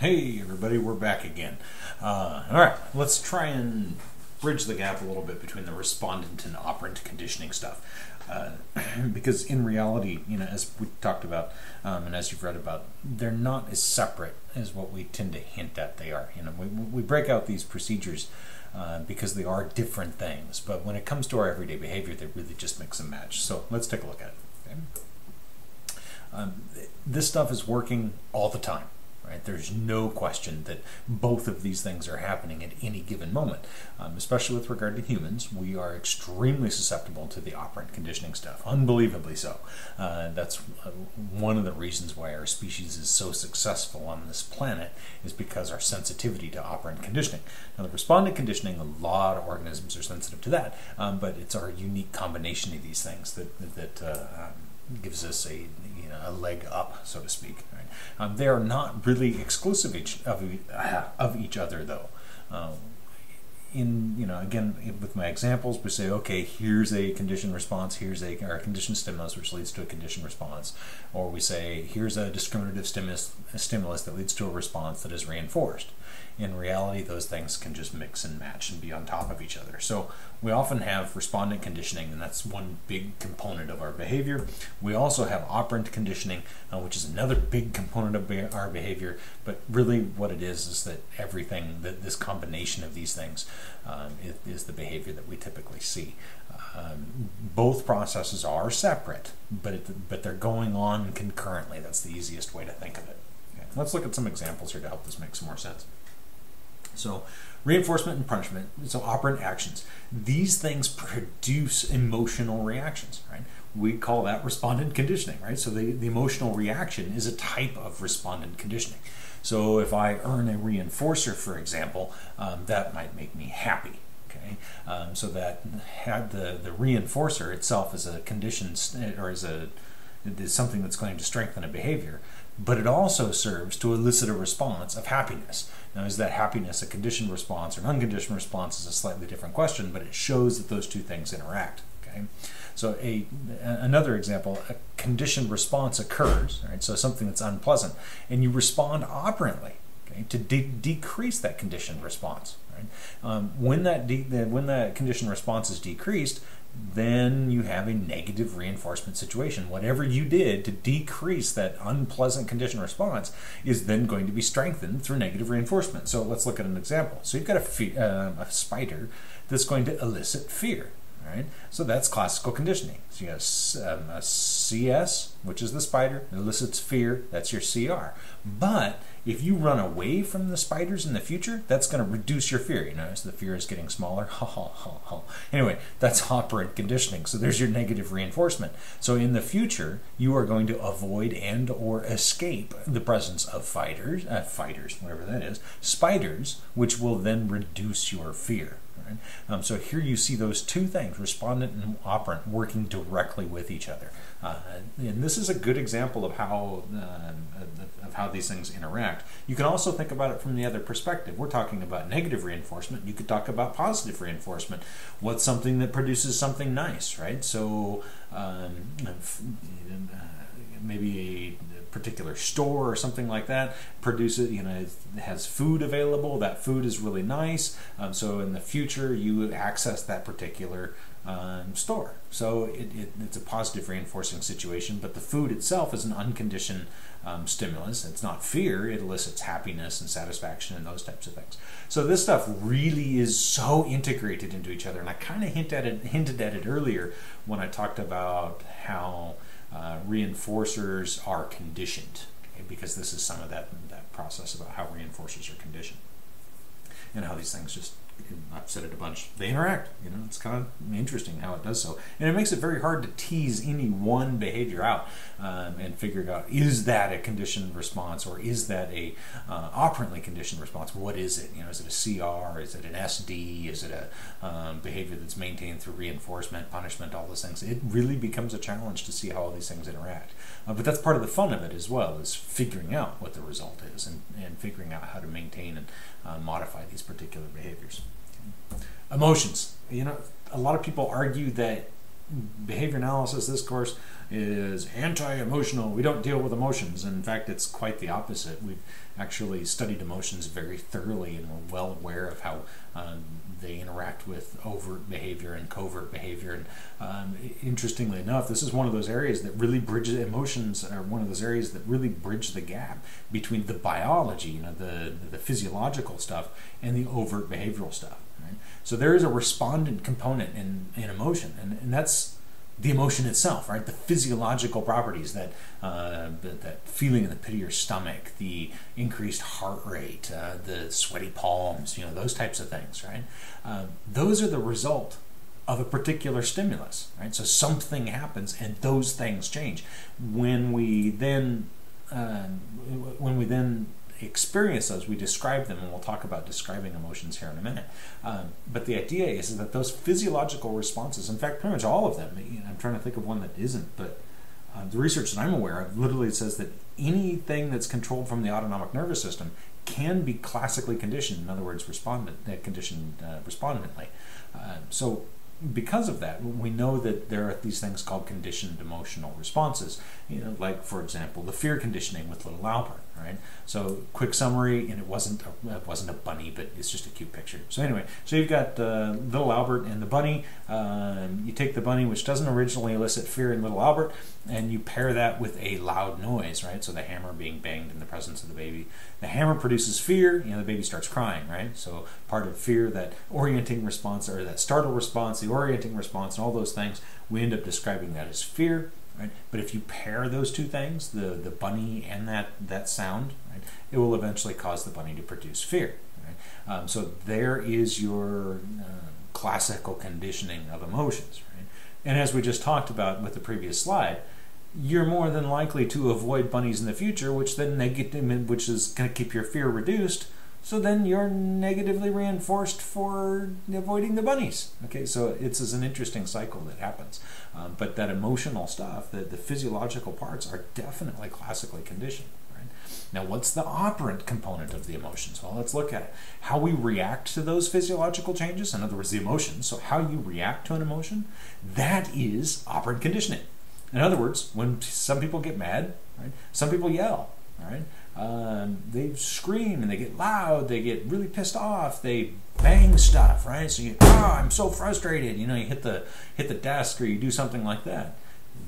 Hey everybody, we're back again. Alright, let's try and bridge the gap a little bit between the respondent and operant conditioning stuff. Because in reality, as we talked about and as you've read about, they're not as separate as what we tend to hint at they are. We break out these procedures because they are different things, but when it comes to our everyday behavior, they really just mix and match. So let's take a look at it. Okay? This stuff is working all the time. Right? There's no question that both of these things are happening at any given moment. Especially with regard to humans, we are extremely susceptible to the operant conditioning stuff, unbelievably so. That's one of the reasons why our species is so successful on this planet, is because our sensitivity to operant conditioning. Now, the respondent conditioning, a lot of organisms are sensitive to that, but it's our unique combination of these things that gives us a leg up, so to speak. Right? They are not really exclusive of each other, though. Again, with my examples, we say, okay, here's a conditioned response, here's a conditioned stimulus, which leads to a conditioned response, or we say, here's a discriminative stimulus that leads to a response that is reinforced. In reality, those things can just mix and match and be on top of each other. So we often have respondent conditioning, and that's one big component of our behavior. We also have operant conditioning, which is another big component of our behavior. But really what it is that everything, this combination of these things is the behavior that we typically see. Both processes are separate, but they're going on concurrently. That's the easiest way to think of it. Okay. Let's look at some examples here to help this make some more sense. So reinforcement and punishment, so operant actions, these things produce emotional reactions, right? We call that respondent conditioning, right? So the emotional reaction is a type of respondent conditioning. So if I earn a reinforcer, for example, that might make me happy. Okay, so that the reinforcer itself is a condition, or is something that's going to strengthen a behavior, but it also serves to elicit a response of happiness. Now, is that happiness a conditioned response or an unconditioned response is a slightly different question, but it shows that those two things interact. Okay, so another example, a conditioned response occurs, right? So something that's unpleasant, and you respond operantly, okay, to decrease that conditioned response. Right? When that conditioned response is decreased, then you have a negative reinforcement situation. Whatever you did to decrease that unpleasant conditioned response is then going to be strengthened through negative reinforcement. So let's look at an example. So you've got a spider that's going to elicit fear. Right? So that's classical conditioning. So you have a CS, which is the spider, it elicits fear, that's your CR. But if you run away from the spiders in the future, that's going to reduce your fear. You notice the fear is getting smaller. Ha ha ha ha. Anyway, that's operant conditioning. So there's your negative reinforcement. So in the future, you are going to avoid and or escape the presence of fighters, whatever that is, spiders, which will then reduce your fear. So here you see those two things, respondent and operant, working directly with each other. And this is a good example of how these things interact. You can also think about it from the other perspective. We're talking about negative reinforcement. You could talk about positive reinforcement. What's something that produces something nice, right? So maybe a particular store or something like that produces, it has food available. That food is really nice. So in the future, you access that particular store. So it's a positive reinforcing situation, but the food itself is an unconditioned stimulus. It's not fear. It elicits happiness and satisfaction and those types of things. So this stuff really is so integrated into each other. And I kind of hinted at it earlier when I talked about how reinforcers are conditioned, okay? Because this is some of that process about how reinforcers are conditioned and how these things just, I've said it a bunch, they interact. It's kind of interesting how it does so, and it makes it very hard to tease any one behavior out and figure out, is that a conditioned response or is that a operantly conditioned response? What is it? Is it a CR? Is it an SD? Is it a behavior that's maintained through reinforcement, punishment, all those things? It really becomes a challenge to see how all these things interact. But that's part of the fun of it as well, is figuring out what the result is and figuring out how to maintain and modify these particular behaviors. Emotions. A lot of people argue that behavior analysis, this course is anti-emotional. We don't deal with emotions. In fact, it's quite the opposite. We've actually studied emotions very thoroughly, and we're well aware of how they interact with overt behavior and covert behavior. And interestingly enough, this is one of those areas that really bridges emotions, are one of those areas that really bridge the gap between the biology, the physiological stuff, and the overt behavioral stuff. Right? So there is a respondent component in emotion, and that's the emotion itself, right? The physiological properties, that feeling in the pit of your stomach, the increased heart rate, the sweaty palms, those types of things, right? Those are the result of a particular stimulus, right? So something happens, and those things change. When we then experience those, we describe them, and we'll talk about describing emotions here in a minute. But the idea is that those physiological responses, in fact, pretty much all of them, I'm trying to think of one that isn't, but the research that I'm aware of literally says that anything that's controlled from the autonomic nervous system can be classically conditioned, in other words, conditioned respondently. So because of that, we know that there are these things called conditioned emotional responses, like, for example, the fear conditioning with little Albert, right? So quick summary, and it wasn't a bunny, but it's just a cute picture. So anyway, so you've got little Albert and the bunny. You take the bunny, which doesn't originally elicit fear in little Albert, and you pair that with a loud noise, right? So the hammer being banged in the presence of the baby. The hammer produces fear, the baby starts crying, right? So part of fear, that orienting response, or that startle response, the orienting response, and all those things, we end up describing that as fear. Right? But if you pair those two things, the bunny and that sound, right, it will eventually cause the bunny to produce fear. Right? So there is your classical conditioning of emotions. Right? And as we just talked about with the previous slide, you're more than likely to avoid bunnies in the future, which is going to keep your fear reduced. So then you're negatively reinforced for avoiding the bunnies. Okay, so it's an interesting cycle that happens. But that emotional stuff, the physiological parts, are definitely classically conditioned. Right? Now, what's the operant component of the emotions? Well, let's look at it. How we react to those physiological changes, in other words, the emotions. So how you react to an emotion, that is operant conditioning. In other words, when some people get mad, right, some people yell, right? They scream and they get loud, they get really pissed off, they bang stuff, right? So I'm so frustrated, you hit the desk, or you do something like that.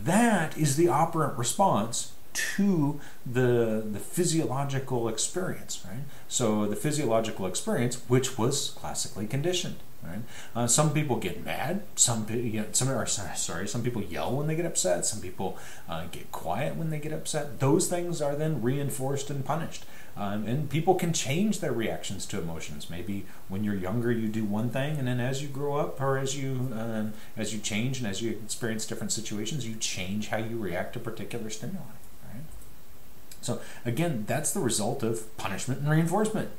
That is the operant response to the physiological experience, right? So the physiological experience, which was classically conditioned. Right? Some people get mad. Some people yell when they get upset. Some people get quiet when they get upset. Those things are then reinforced and punished. And people can change their reactions to emotions. Maybe when you're younger, you do one thing, and then as you grow up, or as you change and as you experience different situations, you change how you react to particular stimuli. Right? So again, that's the result of punishment and reinforcement.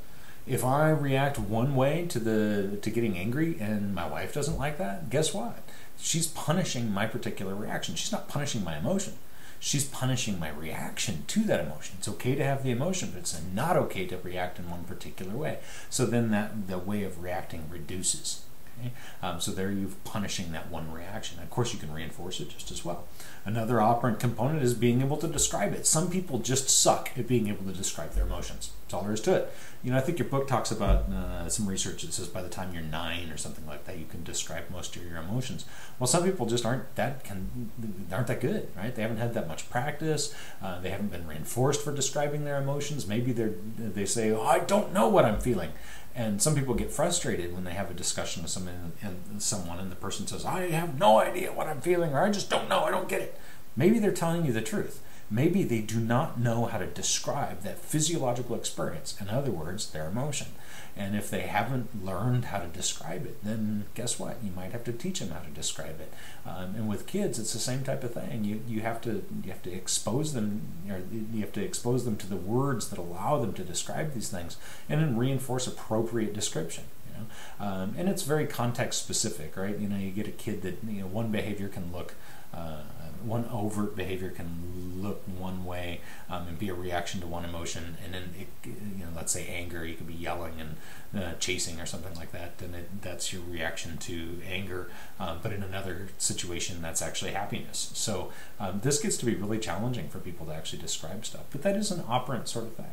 If I react one way to getting angry and my wife doesn't like that, guess what? She's punishing my particular reaction. She's not punishing my emotion. She's punishing my reaction to that emotion. It's okay to have the emotion, but it's not okay to react in one particular way. So then the way of reacting reduces. Okay? So there you're punishing that one reaction. Of course, you can reinforce it just as well. Another operant component is being able to describe it. Some people just suck at being able to describe their emotions. That's all there is to it. I think your book talks about some research that says by the time you're 9 or something like that, you can describe most of your emotions. Well, some people just aren't that good, right? They haven't had that much practice. They haven't been reinforced for describing their emotions. Maybe they say, "Oh, I don't know what I'm feeling." And some people get frustrated when they have a discussion with someone and the person says, "I have no idea what I'm feeling," or "I just don't know, I don't get it." Maybe they're telling you the truth. Maybe they do not know how to describe that physiological experience, in other words, their emotion. And if they haven't learned how to describe it, then guess what? You might have to teach them how to describe it. And with kids, it's the same type of thing. You have to expose them, or you have to expose them to the words that allow them to describe these things, and then reinforce appropriate description. And it's very context specific, right? You get a kid that one behavior can look one overt behavior can look one way and be a reaction to one emotion, and then let's say anger, you could be yelling and chasing or something like that, and that's your reaction to anger. But in another situation, that's actually happiness. So this gets to be really challenging for people to actually describe stuff. But that is an operant sort of thing.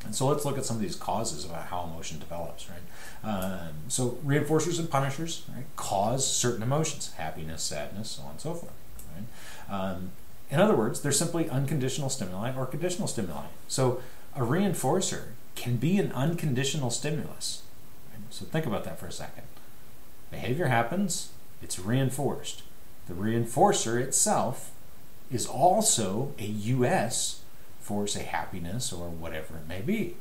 And so let's look at some of these causes about how emotion develops, right? So reinforcers and punishers, right, cause certain emotions, happiness, sadness, so on and so forth, right? In other words, they're simply unconditional stimuli or conditional stimuli. So a reinforcer can be an unconditional stimulus. Right? So think about that for a second. Behavior happens, it's reinforced. The reinforcer itself is also a US for, say, happiness or whatever it may be.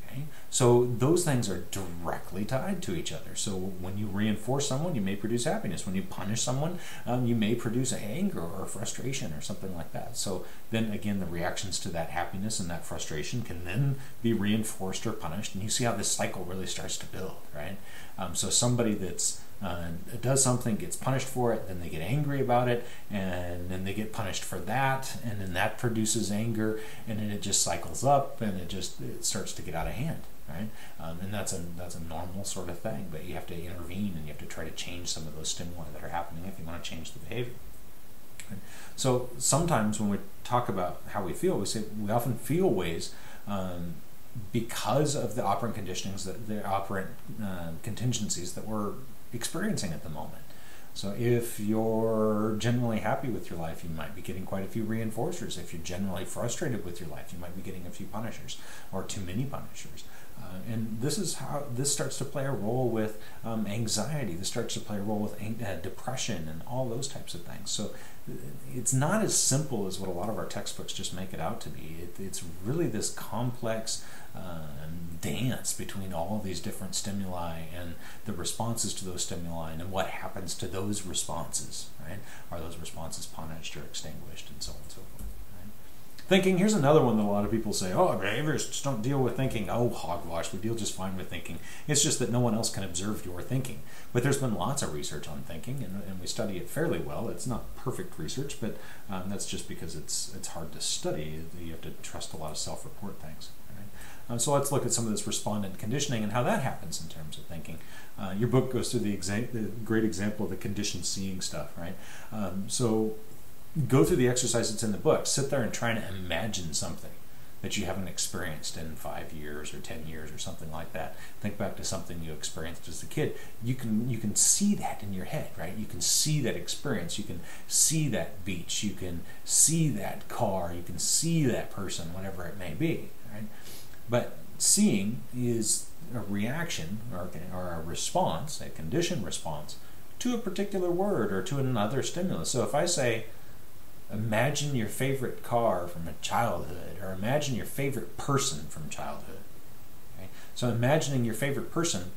Okay? So those things are directly tied to each other. So when you reinforce someone, you may produce happiness. When you punish someone, you may produce anger or frustration or something like that. So then again, the reactions to that happiness and that frustration can then be reinforced or punished, and you see how this cycle really starts to build, right? So somebody that's does something, gets punished for it, then they get angry about it, and then they get punished for that, and then that produces anger, and then it just cycles up, and it starts to get out of hand, right? And that's a normal sort of thing, but you have to intervene, and you have to try to change some of those stimuli that are happening if you want to change the behavior. Right? So sometimes when we talk about how we feel, we say we often feel ways because of the operant conditionings, the operant contingencies that we're experiencing at the moment. So if you're generally happy with your life, you might be getting quite a few reinforcers. If you're generally frustrated with your life, you might be getting a few punishers or too many punishers. And this is how this starts to play a role with anxiety. This starts to play a role with depression and all those types of things. So it's not as simple as what a lot of our textbooks just make it out to be. It's really this complex dance between all of these different stimuli and the responses to those stimuli and what happens to those responses, right? Are those responses punished or extinguished, and so on and so forth. Thinking, here's another one that a lot of people say, oh, behaviors just don't deal with thinking. Oh, hogwash, we deal just fine with thinking. It's just that no one else can observe your thinking. But there's been lots of research on thinking, and we study it fairly well. It's not perfect research, but that's just because it's hard to study. You have to trust a lot of self-report things. Right? So let's look at some of this respondent conditioning and how that happens in terms of thinking. Your book goes through the great example of the conditioned seeing stuff, right? So go through the exercise that's in the book. Sit there and try to imagine something that you haven't experienced in 5 years or 10 years or something like that. Think back to something you experienced as a kid. You can see that in your head, right? You can see that experience. You can see that beach. You can see that car. You can see that person, whatever it may be, right? But seeing is a reaction or a response, a conditioned response to a particular word or to another stimulus. So if I say, imagine your favorite car from childhood, or imagine your favorite person from childhood. Okay? So imagining your favorite person,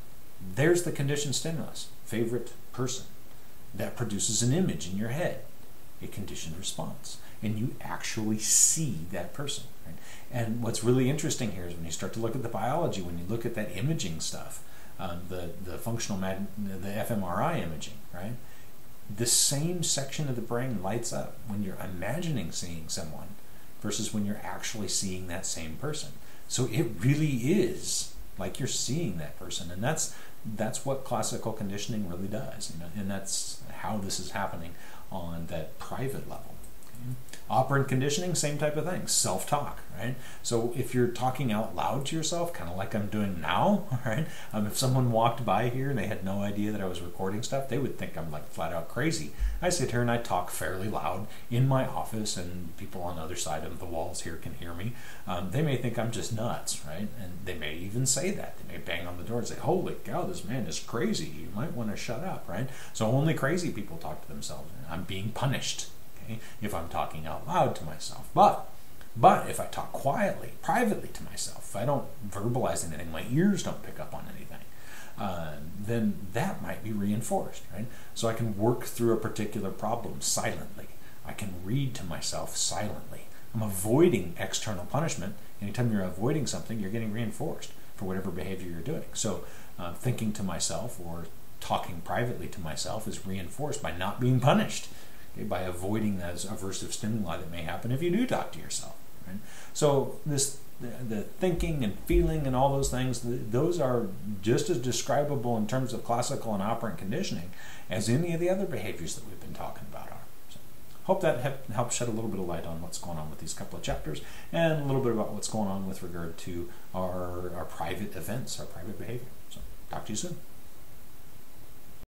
there's the conditioned stimulus, favorite person. That produces an image in your head, a conditioned response, and you actually see that person. Right? And what's really interesting here is when you start to look at the biology, when you look at that imaging stuff, the fMRI imaging, right? The same section of the brain lights up when you're imagining seeing someone versus when you're actually seeing that same person. So it really is like you're seeing that person, and that's what classical conditioning really does, and that's how this is happening on that private level. Okay? Operant conditioning, same type of thing, self-talk, right? So if you're talking out loud to yourself, kind of like I'm doing now, right? If someone walked by here and they had no idea that I was recording stuff, they would think I'm like flat out crazy. I sit here and I talk fairly loud in my office, and people on the other side of the walls here can hear me. They may think I'm just nuts, right? And they may even say that. They may bang on the door and say, holy cow, this man is crazy. You might want to shut up, right? So only crazy people talk to themselves. I'm being punished if I'm talking out loud to myself. But if I talk quietly, privately to myself, if I don't verbalize anything, my ears don't pick up on anything, then that might be reinforced, right? So I can work through a particular problem silently. I can read to myself silently. I'm avoiding external punishment. Anytime you're avoiding something, you're getting reinforced for whatever behavior you're doing. So thinking to myself or talking privately to myself is reinforced by not being punished. okay, by avoiding those aversive stimuli that may happen if you do talk to yourself. Right? So the thinking and feeling and all those things, those are just as describable in terms of classical and operant conditioning as any of the other behaviors that we've been talking about are. So, hope that helps shed a little bit of light on what's going on with these couple of chapters and a little bit about what's going on with regard to our private events, our private behavior. So talk to you soon.